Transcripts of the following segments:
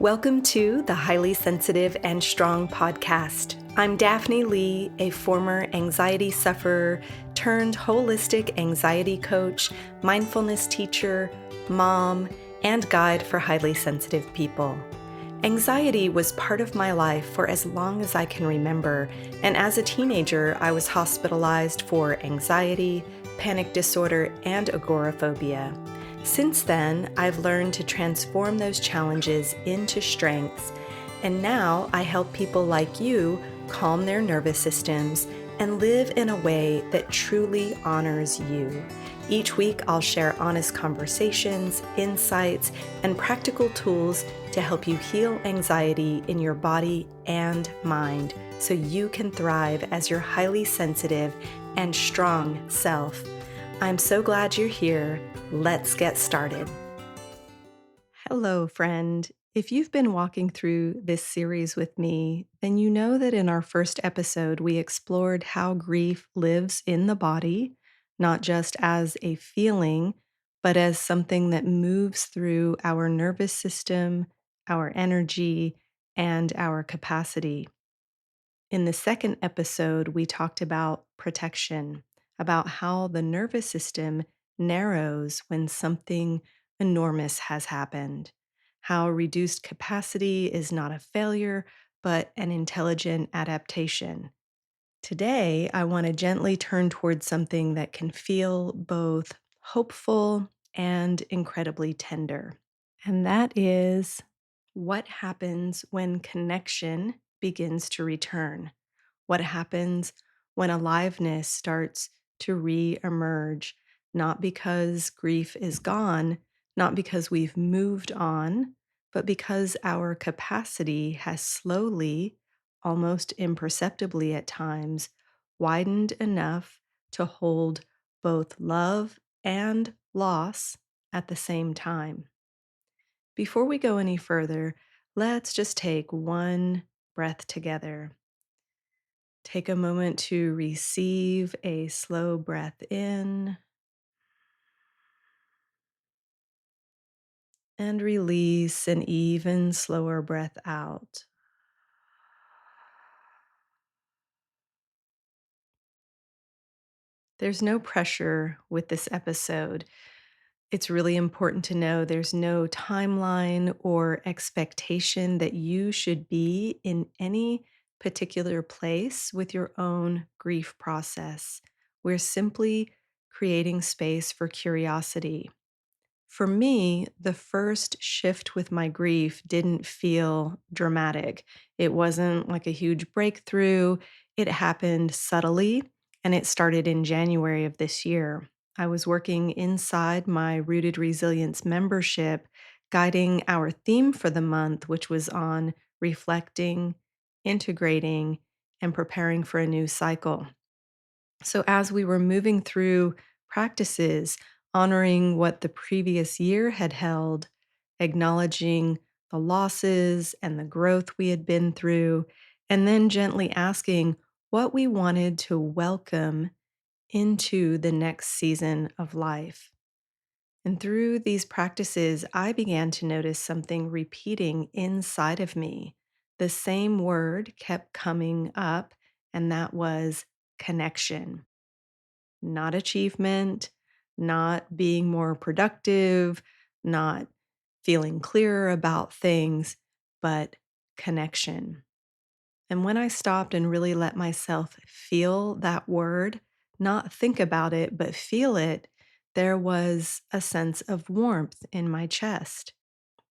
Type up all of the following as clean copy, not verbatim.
Welcome to the Highly Sensitive and Strong podcast. I'm Daphne Lee, a former anxiety sufferer turned holistic anxiety coach, mindfulness teacher, mom, and guide for highly sensitive people. Anxiety was part of my life for as long as I can remember, and as a teenager, I was hospitalized for anxiety, panic disorder, and agoraphobia. Since then, I've learned to transform those challenges into strengths, and now I help people like you calm their nervous systems and live in a way that truly honors you. Each week, I'll share honest conversations, insights, and practical tools to help you heal anxiety in your body and mind so you can thrive as your highly sensitive and strong self. I'm so glad you're here. Let's get started. Hello, friend. If you've been walking through this series with me, then you know that in our first episode, we explored how grief lives in the body, not just as a feeling, but as something that moves through our nervous system, our energy, and our capacity. In the second episode, we talked about protection, about how the nervous system narrows when something enormous has happened, how reduced capacity is not a failure, but an intelligent adaptation. Today, I want to gently turn towards something that can feel both hopeful and incredibly tender. And that is what happens when connection begins to return? What happens when aliveness starts to re-emerge? Not because grief is gone, not because we've moved on, but because our capacity has slowly, almost imperceptibly at times, widened enough to hold both love and loss at the same time. Before we go any further, let's just take one breath together. Take a moment to receive a slow breath in and release an even slower breath out. There's no pressure with this episode. It's really important to know there's no timeline or expectation that you should be in any particular place with your own grief process. We're simply creating space for curiosity. For me, the first shift with my grief didn't feel dramatic. It wasn't like a huge breakthrough. It happened subtly, and it started in January of this year. I was working inside my Rooted Resilience membership, guiding our theme for the month, which was on reflecting, integrating, and preparing for a new cycle. So, as we were moving through practices, honoring what the previous year had held, acknowledging the losses and the growth we had been through, and then gently asking what we wanted to welcome into the next season of life. And through these practices, I began to notice something repeating inside of me. The same word kept coming up, and that was connection. Not achievement, not being more productive, not feeling clearer about things, but connection. And when I stopped and really let myself feel that word, not think about it, but feel it, there was a sense of warmth in my chest.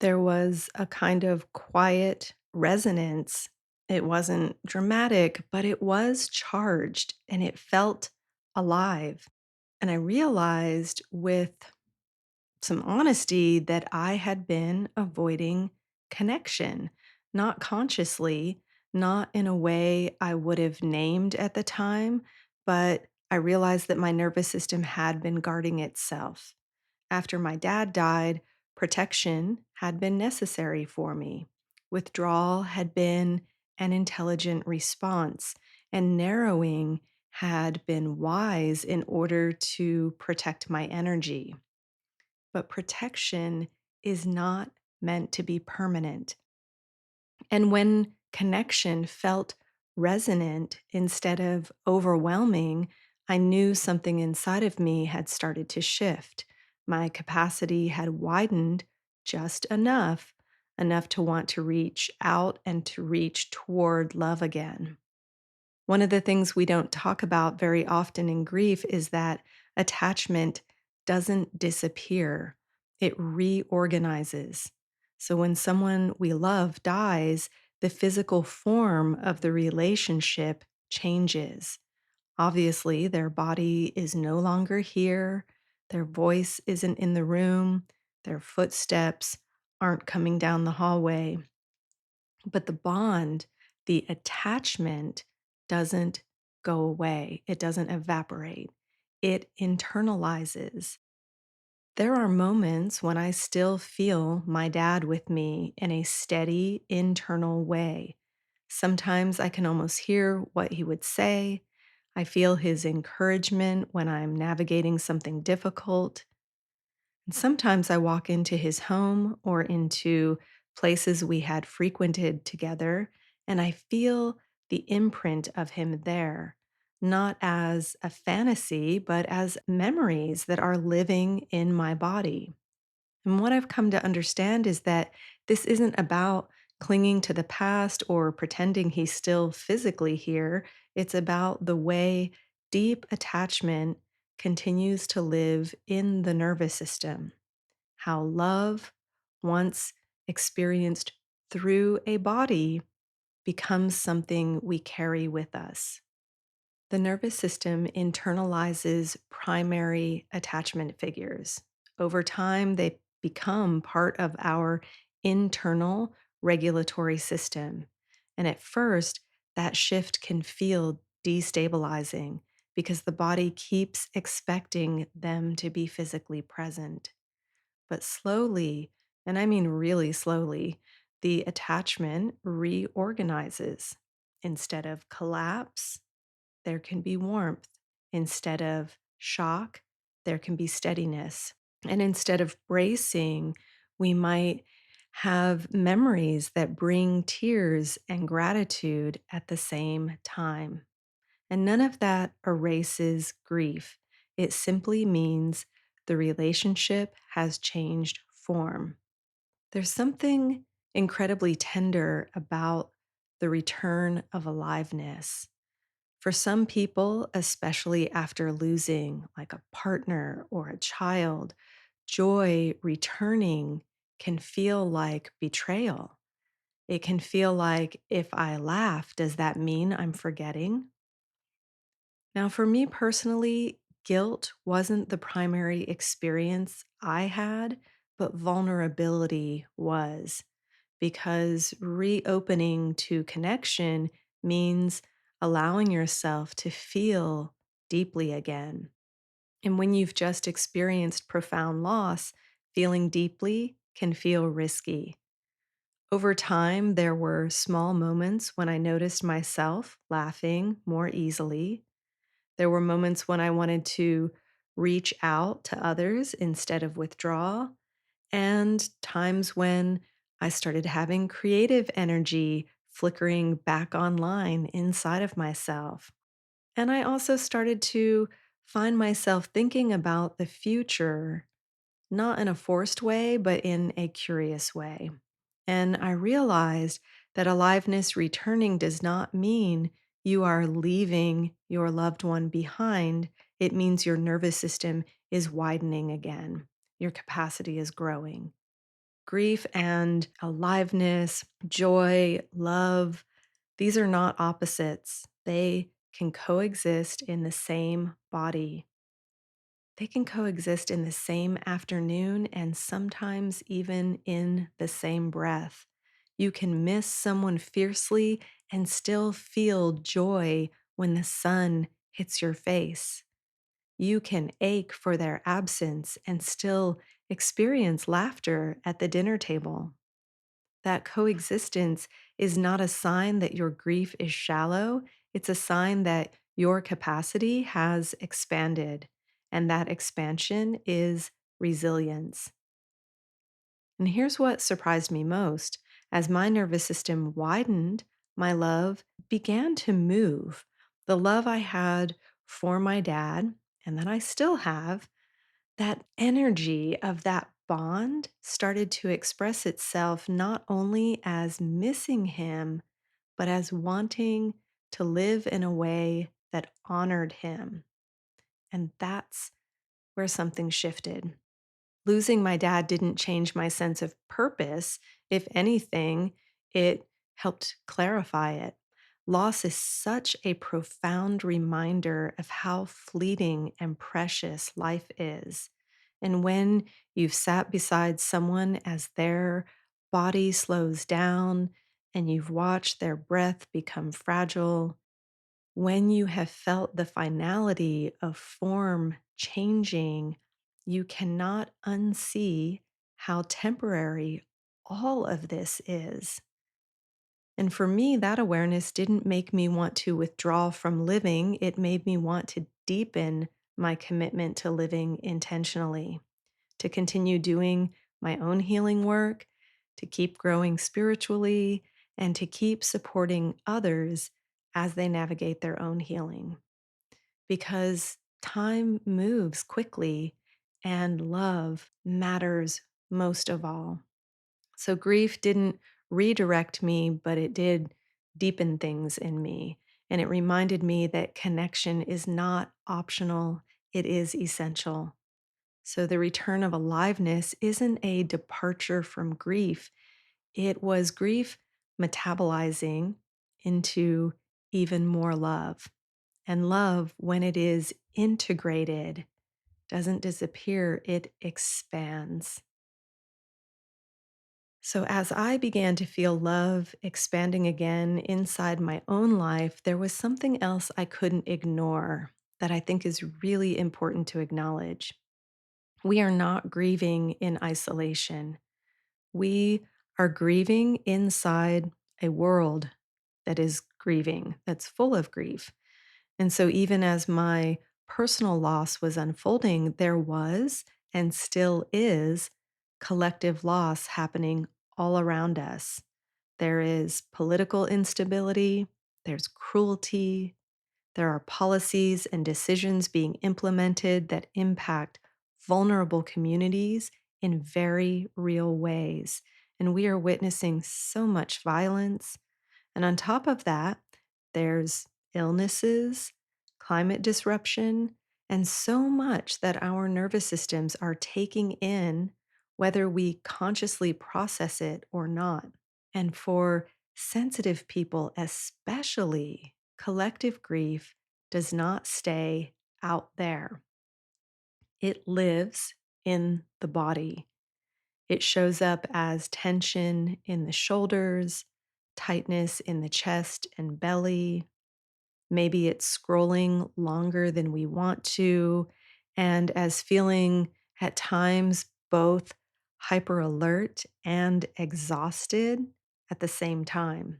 There was a kind of quiet resonance. It wasn't dramatic, but it was charged and it felt alive. And I realized with some honesty that I had been avoiding connection, not consciously, not in a way I would have named at the time, but I realized that my nervous system had been guarding itself. After my dad died, protection had been necessary for me. Withdrawal had been an intelligent response, and narrowing had been wise in order to protect my energy. But protection is not meant to be permanent. And when connection felt resonant instead of overwhelming, I knew something inside of me had started to shift. My capacity had widened just enough to want to reach out and to reach toward love again. One of the things we don't talk about very often in grief is that attachment doesn't disappear, it reorganizes. So when someone we love dies, the physical form of the relationship changes. Obviously, their body is no longer here, their voice isn't in the room, their footsteps aren't coming down the hallway. But the bond, the attachment doesn't go away. It doesn't evaporate. It internalizes. There are moments when I still feel my dad with me in a steady internal way. Sometimes I can almost hear what he would say. I feel his encouragement when I'm navigating something difficult. And sometimes I walk into his home or into places we had frequented together, and I feel the imprint of him there, not as a fantasy, but as memories that are living in my body. And what I've come to understand is that this isn't about clinging to the past or pretending he's still physically here. It's about the way deep attachment continues to live in the nervous system, how love, once experienced through a body, becomes something we carry with us. The nervous system internalizes primary attachment figures. Over time, they become part of our internal regulatory system. And at first, that shift can feel destabilizing because the body keeps expecting them to be physically present. But slowly, and I mean really slowly, the attachment reorganizes. Instead of collapse, there can be warmth. Instead of shock, there can be steadiness. And instead of bracing, we might have memories that bring tears and gratitude at the same time. And none of that erases grief. It simply means the relationship has changed form. There's something incredibly tender about the return of aliveness. For some people, especially after losing like a partner or a child, joy returning can feel like betrayal. It can feel like, if I laugh, does that mean I'm forgetting? Now, for me personally, guilt wasn't the primary experience I had, but vulnerability was, because reopening to connection means allowing yourself to feel deeply again. And when you've just experienced profound loss, feeling deeply can feel risky. Over time, there were small moments when I noticed myself laughing more easily. There were moments when I wanted to reach out to others instead of withdraw, and times when I started having creative energy flickering back online inside of myself. And I also started to find myself thinking about the future, not in a forced way, but in a curious way. And I realized that aliveness returning does not mean you are leaving your loved one behind. It means your nervous system is widening again, your capacity is growing. Grief and aliveness, joy, love, these are not opposites. They can coexist in the same body. They can coexist in the same afternoon and sometimes even in the same breath. You can miss someone fiercely and still feel joy when the sun hits your face. You can ache for their absence and still experience laughter at the dinner table. That coexistence is not a sign that your grief is shallow. It's a sign that your capacity has expanded, and that expansion is resilience. And here's what surprised me most. As my nervous system widened, my love began to move. The love I had for my dad, and that I still have, that energy of that bond started to express itself not only as missing him, but as wanting to live in a way that honored him. And that's where something shifted. Losing my dad didn't change my sense of purpose. If anything, it helped clarify it. Loss is such a profound reminder of how fleeting and precious life is. And when you've sat beside someone as their body slows down and you've watched their breath become fragile, when you have felt the finality of form changing, you cannot unsee how temporary all of this is. And for me, that awareness didn't make me want to withdraw from living. It made me want to deepen my commitment to living intentionally, to continue doing my own healing work, to keep growing spiritually, and to keep supporting others as they navigate their own healing. Because time moves quickly and love matters most of all. So grief didn't redirect me, but it did deepen things in me. And it reminded me that connection is not optional, it is essential. So the return of aliveness isn't a departure from grief. It was grief metabolizing into even more love. And love, when it is integrated, doesn't disappear, it expands. So, as I began to feel love expanding again inside my own life, there was something else I couldn't ignore that I think is really important to acknowledge. We are not grieving in isolation. We are grieving inside a world that is grieving, that's full of grief. And so, even as my personal loss was unfolding, there was and still is collective loss happening all around us. There is political instability, there's cruelty, there are policies and decisions being implemented that impact vulnerable communities in very real ways. And we are witnessing so much violence. And on top of that, there's illnesses, climate disruption, and so much that our nervous systems are taking in, whether we consciously process it or not. And for sensitive people, especially, collective grief does not stay out there. It lives in the body. It shows up as tension in the shoulders, tightness in the chest and belly. Maybe it's scrolling longer than we want to, and as feeling at times both hyper alert and exhausted at the same time.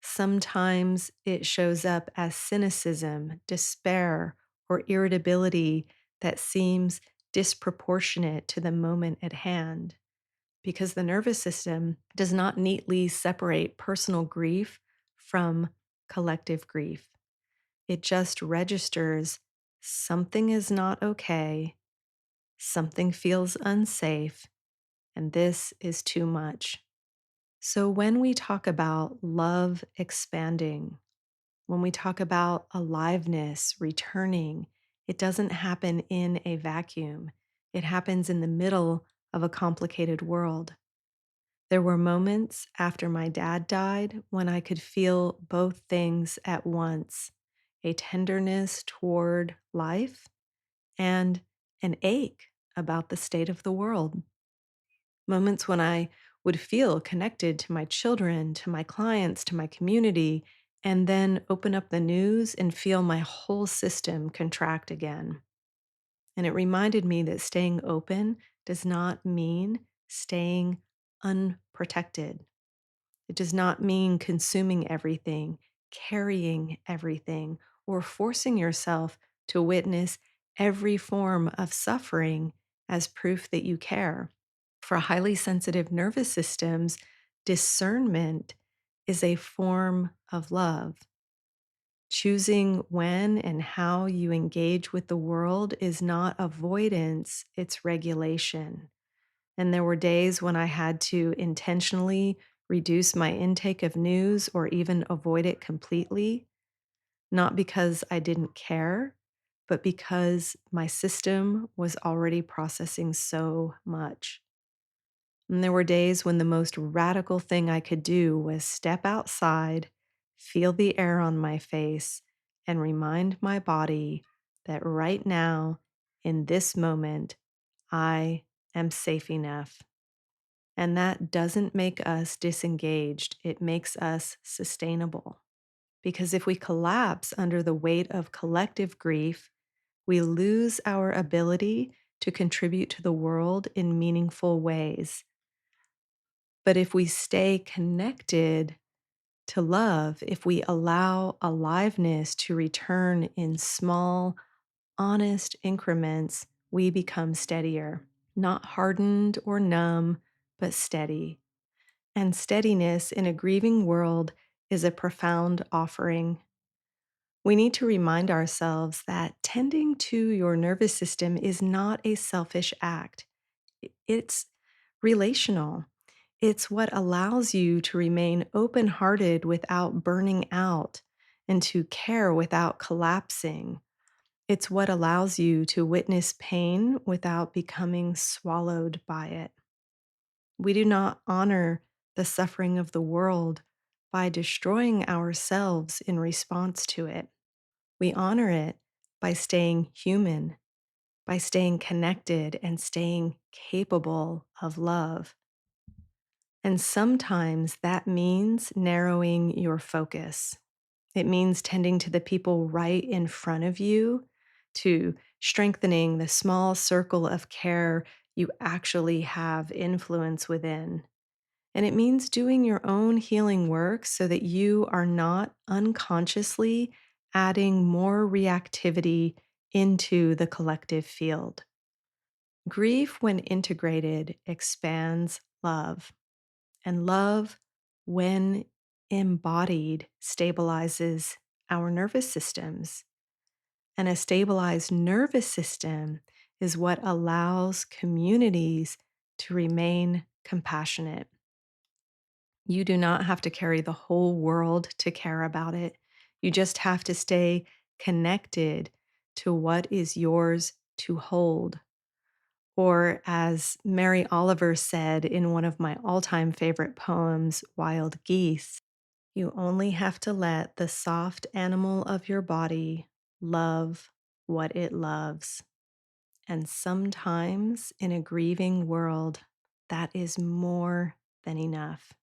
Sometimes it shows up as cynicism, despair, or irritability that seems disproportionate to the moment at hand, because the nervous system does not neatly separate personal grief from collective grief. It just registers something is not okay, something feels unsafe, and this is too much. So, when we talk about love expanding, when we talk about aliveness returning, it doesn't happen in a vacuum. It happens in the middle of a complicated world. There were moments after my dad died when I could feel both things at once, a tenderness toward life and an ache about the state of the world. Moments when I would feel connected to my children, to my clients, to my community, and then open up the news and feel my whole system contract again. And it reminded me that staying open does not mean staying unprotected. It does not mean consuming everything, carrying everything, or forcing yourself to witness every form of suffering as proof that you care. For highly sensitive nervous systems, Discernment is a form of love. Choosing when and how you engage with the world is not avoidance, it's regulation. And there were days when I had to intentionally reduce my intake of news or even avoid it completely, not because I didn't care, but because my system was already processing so much. And there were days when the most radical thing I could do was step outside, feel the air on my face, and remind my body that right now, in this moment, I am safe enough. And that doesn't make us disengaged, it makes us sustainable. Because if we collapse under the weight of collective grief, we lose our ability to contribute to the world in meaningful ways. But if we stay connected to love, if we allow aliveness to return in small, honest increments, we become steadier, not hardened or numb, but steady. And steadiness in a grieving world is a profound offering. We need to remind ourselves that tending to your nervous system is not a selfish act. It's relational. It's what allows you to remain open hearted without burning out and to care without collapsing. It's what allows you to witness pain without becoming swallowed by it. We do not honor the suffering of the world by destroying ourselves in response to it. We honor it by staying human, by staying connected and staying capable of love. And sometimes that means narrowing your focus. It means tending to the people right in front of you, to strengthening the small circle of care you actually have influence within. And it means doing your own healing work so that you are not unconsciously adding more reactivity into the collective field. Grief, when integrated, expands love. And love, when embodied, stabilizes our nervous systems. And a stabilized nervous system is what allows communities to remain compassionate. You do not have to carry the whole world to care about it. You just have to stay connected to what is yours to hold. Or, as Mary Oliver said in one of my all time favorite poems, Wild Geese, you only have to let the soft animal of your body love what it loves. And sometimes in a grieving world, that is more than enough.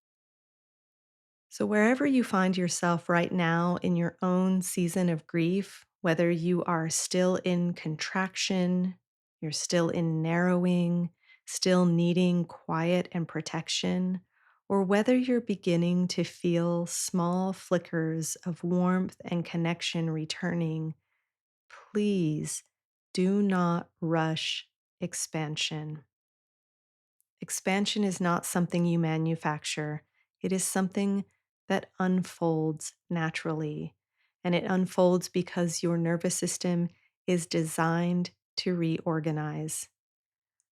So, wherever you find yourself right now in your own season of grief, whether you are still in contraction, you're still in narrowing, still needing quiet and protection, or whether you're beginning to feel small flickers of warmth and connection returning, please do not rush expansion. Expansion is not something you manufacture, it is something that unfolds naturally. And it unfolds because your nervous system is designed to reorganize.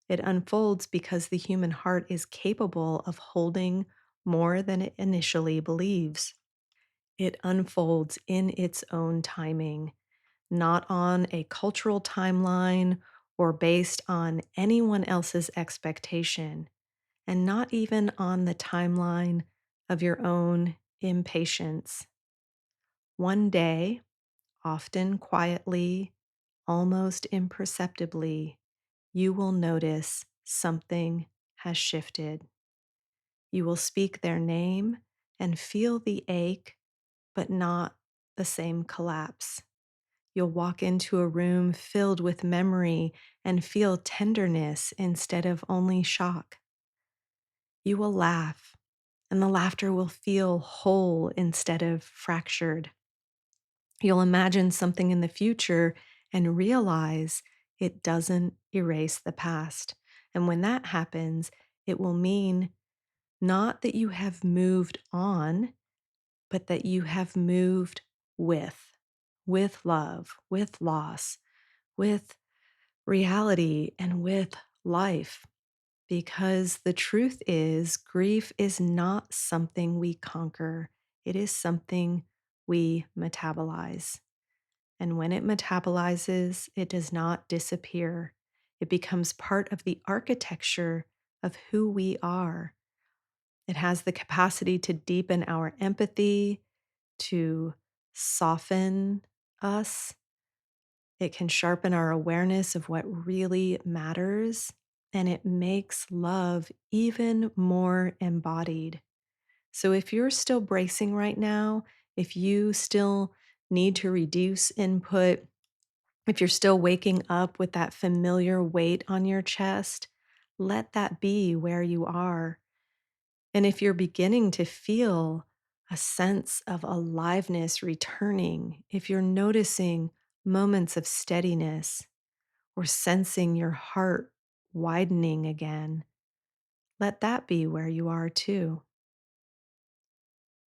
It unfolds because the human heart is capable of holding more than it initially believes. It unfolds in its own timing, not on a cultural timeline or based on anyone else's expectation, and not even on the timeline of your own impatience. One day, often quietly, almost imperceptibly, you will notice something has shifted. You will speak their name and feel the ache, but not the same collapse. You'll walk into a room filled with memory and feel tenderness instead of only shock. You will laugh, and the laughter will feel whole instead of fractured. You'll imagine something in the future and realize it doesn't erase the past. And when that happens, it will mean Not that you have moved on, but that you have moved with love, with loss, with reality, and with life. Because the truth is, grief is not something we conquer, it is something we metabolize. And when it metabolizes, it does not disappear. It becomes part of the architecture of who we are. It has the capacity to deepen our empathy, to soften us. It can sharpen our awareness of what really matters, and it makes love even more embodied. So if you're still bracing right now, if you still need to reduce input, if you're still waking up with that familiar weight on your chest, let that be where you are. And if you're beginning to feel a sense of aliveness returning, if you're noticing moments of steadiness or sensing your heart widening again, let that be where you are too.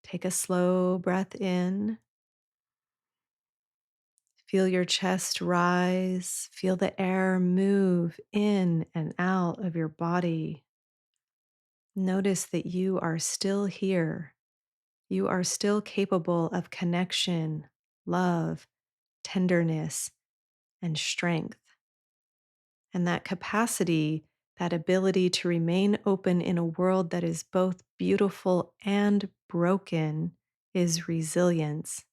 Take a slow breath in. Feel your chest rise. Feel the air move in and out of your body. Notice that you are still here. You are still capable of connection, love, tenderness, and strength. And that capacity, that ability to remain open in a world that is both beautiful and broken, is resilience.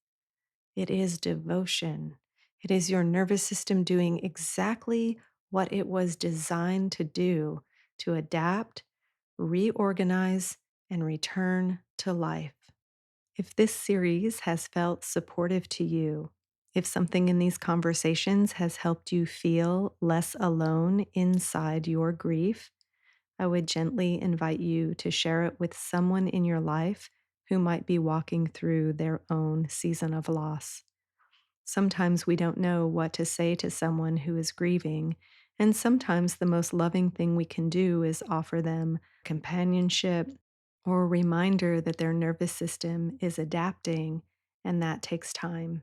It is devotion. It is your nervous system doing exactly what it was designed to do, to adapt, reorganize, and return to life. If this series has felt supportive to you, if something in these conversations has helped you feel less alone inside your grief, I would gently invite you to share it with someone in your life who might be walking through their own season of loss. Sometimes we don't know what to say to someone who is grieving, and sometimes the most loving thing we can do is offer them companionship or a reminder that their nervous system is adapting, and that takes time.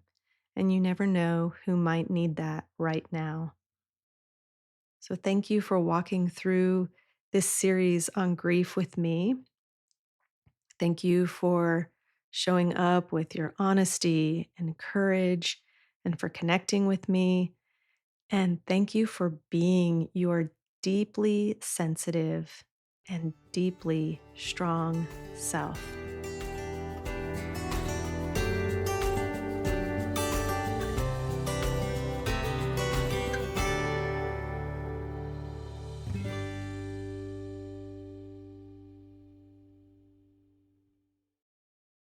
And you never know who might need that right now. So, thank you for walking through this series on grief with me. Thank you for showing up with your honesty and courage and for connecting with me. And thank you for being your deeply sensitive and deeply strong self.